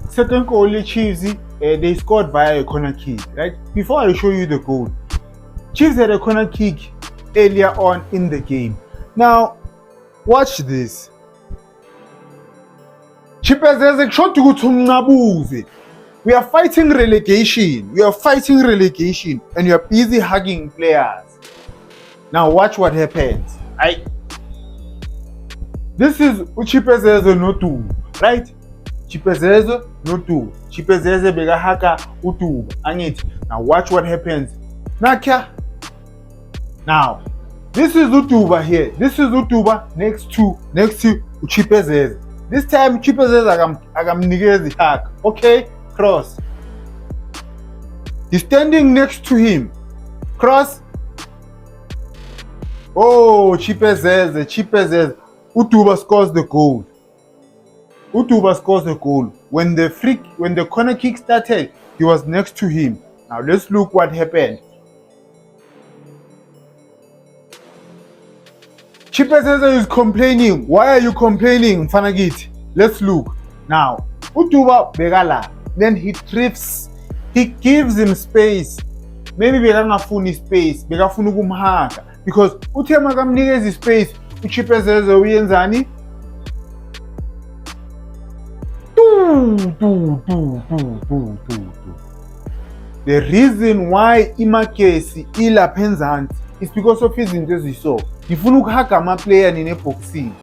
second goal, Chiefs, they scored via a corner kick, right? Before I show you the goal, Chiefs had a corner kick earlier on in the game. Now, watch this. Chipezeze kushoda ukuthi umncabuze. We are fighting relegation. And you are busy hugging players. Now watch what happens. This is Chipezeze no-2, right? Chipezeze no-2. Chipezeze begahaka utu. Now watch what happens. Now, this is Utuba here. This is Utuba next to Chipezeze. This time Chipezeze agamnikezi hack. Okay, cross. He's standing next to him. Cross. Oh, Chipezeze. Utuba scores the goal. When the corner kick started, he was next to him. Now let's look what happened. Chipezeze is complaining. Why are you complaining, Mfanagit? Let's look. Now, Utuba begala. Then he trips. He gives him space. Maybe bekangafuni space. Bekafuna ukumhaka. Because uthe makamnikeza space, uChipezeze uyenzani? The reason why imakesi ilapha enzansi is because of izinto eziso. Ngifuna ukuhaga ama-player nine-boxing.